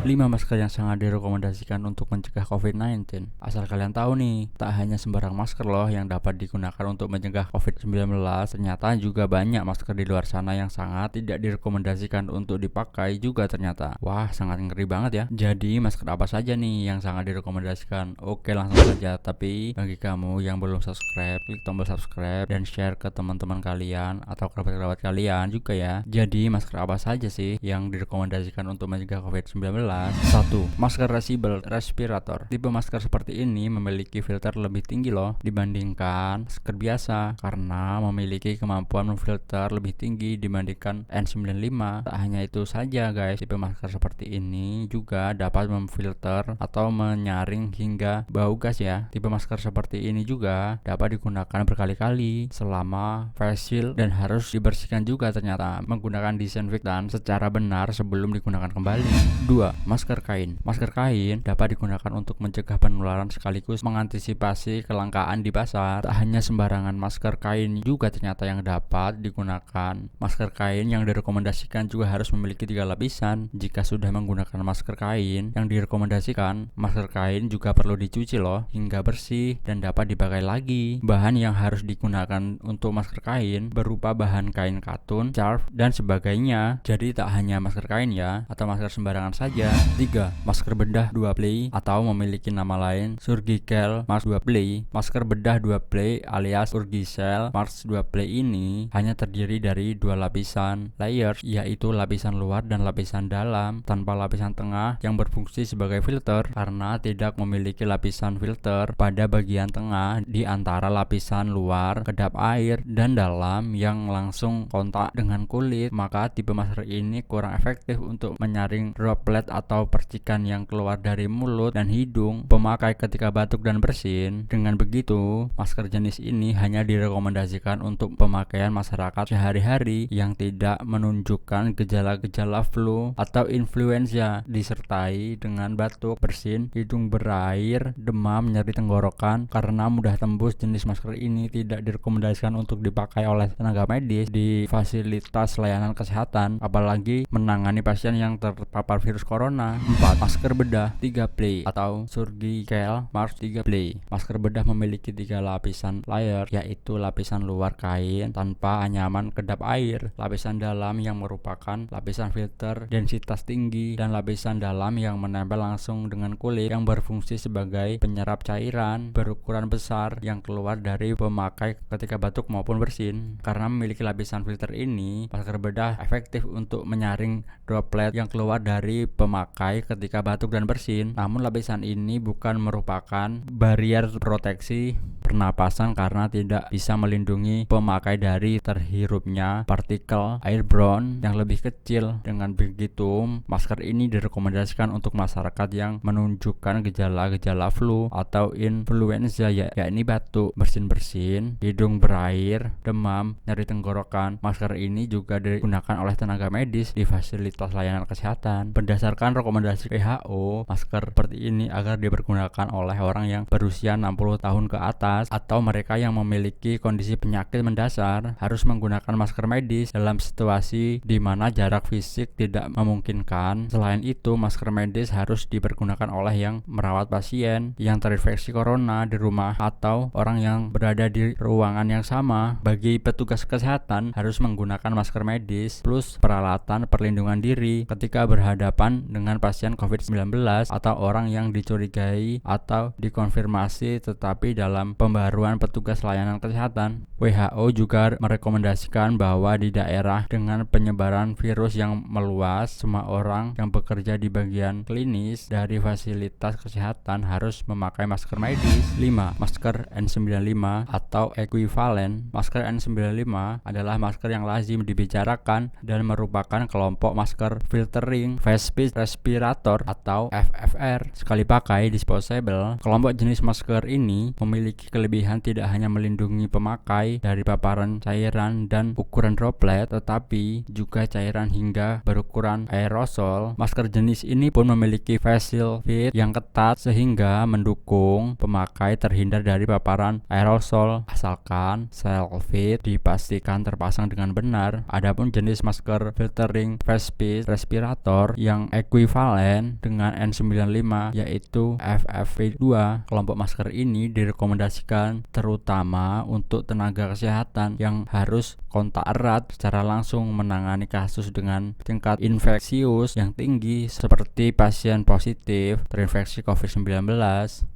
5 masker yang sangat direkomendasikan untuk mencegah COVID-19. Asal kalian tahu nih, tak hanya sembarang masker loh yang dapat digunakan untuk mencegah COVID-19, ternyata juga banyak masker di luar sana yang sangat tidak direkomendasikan untuk dipakai juga ternyata. Wah, sangat ngeri banget ya. Jadi masker apa saja nih yang sangat direkomendasikan? Oke, langsung saja. Tapi bagi kamu yang belum subscribe, klik tombol subscribe dan share ke teman-teman kalian atau kerabat-kerabat kalian juga ya. Jadi masker apa saja sih yang direkomendasikan untuk mencegah COVID-19? 1. Masker reusable respirator. Tipe masker seperti ini memiliki filter lebih tinggi loh dibandingkan masker biasa karena memiliki kemampuan memfilter lebih tinggi dibandingkan N95. Tak hanya itu saja guys, tipe masker seperti ini juga dapat memfilter atau menyaring hingga bau gas ya. Tipe masker seperti ini juga dapat digunakan berkali-kali selama face shield dan harus dibersihkan juga ternyata menggunakan disinfektan secara benar sebelum digunakan kembali. 2. Masker kain. Masker kain dapat digunakan untuk mencegah penularan sekaligus mengantisipasi kelangkaan di pasar. Tak hanya sembarangan masker kain juga ternyata yang dapat digunakan. Masker kain yang direkomendasikan juga harus memiliki 3 lapisan. Jika sudah menggunakan masker kain yang direkomendasikan, masker kain juga perlu dicuci loh hingga bersih dan dapat dipakai lagi. Bahan yang harus digunakan untuk masker kain berupa bahan kain katun, charf, dan sebagainya. Jadi tak hanya masker kain ya, atau masker sembarangan saja. 3. Masker bedah 2 play atau memiliki nama lain surgical mask 2 play. Masker bedah 2 play alias surgical mask 2 play ini hanya terdiri dari 2 lapisan layers, yaitu lapisan luar dan lapisan dalam tanpa lapisan tengah yang berfungsi sebagai filter karena tidak memiliki lapisan filter pada bagian tengah di antara lapisan luar kedap air dan dalam yang langsung kontak dengan kulit. Maka tipe masker ini kurang efektif untuk menyaring droplet atau percikan yang keluar dari mulut dan hidung pemakai ketika batuk dan bersin. Dengan begitu, masker jenis ini hanya direkomendasikan untuk pemakaian masyarakat sehari-hari yang tidak menunjukkan gejala-gejala flu atau influenza disertai dengan batuk, bersin, hidung berair, demam, nyeri tenggorokan. Karena mudah tembus, jenis masker ini tidak direkomendasikan untuk dipakai oleh tenaga medis di fasilitas layanan kesehatan, apalagi menangani pasien yang terpapar virus corona. 4. Masker bedah 3 play atau surgical mask 3 play. Masker bedah memiliki 3 lapisan layer, yaitu lapisan luar kain tanpa anyaman kedap air, lapisan dalam yang merupakan lapisan filter densitas tinggi, dan lapisan dalam yang menempel langsung dengan kulit yang berfungsi sebagai penyerap cairan berukuran besar yang keluar dari pemakai ketika batuk maupun bersin. Karena memiliki lapisan filter ini, masker bedah efektif untuk menyaring droplet yang keluar dari pemakai ketika batuk dan bersin. Namun lapisan ini bukan merupakan barrier proteksi pernapasan karena tidak bisa melindungi pemakai dari terhirupnya partikel airborne yang lebih kecil. Dengan begitu, masker ini direkomendasikan untuk masyarakat yang menunjukkan gejala-gejala flu atau influenza yakni batuk, bersin-bersin, hidung berair, demam, nyeri tenggorokan. Masker ini juga digunakan oleh tenaga medis di fasilitas layanan kesehatan. Berdasarkan rekomendasi WHO, masker seperti ini agar dipergunakan oleh orang yang berusia 60 tahun ke atas atau mereka yang memiliki kondisi penyakit mendasar. Harus menggunakan masker medis dalam situasi di mana jarak fisik tidak memungkinkan. Selain itu, masker medis harus dipergunakan oleh yang merawat pasien yang terinfeksi corona di rumah atau orang yang berada di ruangan yang sama. Bagi petugas kesehatan harus menggunakan masker medis plus peralatan perlindungan diri ketika berhadapan dengan pasien COVID-19 atau orang yang dicurigai atau dikonfirmasi tetapi dalam pembaruan petugas layanan kesehatan. WHO juga merekomendasikan bahwa di daerah dengan penyebaran virus yang meluas, semua orang yang bekerja di bagian klinis dari fasilitas kesehatan harus memakai masker medis. 5. Masker N95 atau ekuivalen. Masker N95 adalah masker yang lazim dibicarakan dan merupakan kelompok masker filtering face mask respirator atau FFR sekali pakai disposable. Kelompok jenis masker ini memiliki kelebihan tidak hanya melindungi pemakai dari paparan cairan dan ukuran droplet, tetapi juga cairan hingga berukuran aerosol. Masker jenis ini pun memiliki face shield fit yang ketat sehingga mendukung pemakai terhindar dari paparan aerosol asalkan seal fit dipastikan terpasang dengan benar. Adapun jenis masker filtering face mask respirator yang ekuivalen dengan N95 yaitu FFP2. Kelompok masker ini direkomendasikan terutama untuk tenaga kesehatan yang harus kontak erat secara langsung menangani kasus dengan tingkat infeksius yang tinggi seperti pasien positif terinfeksi COVID-19.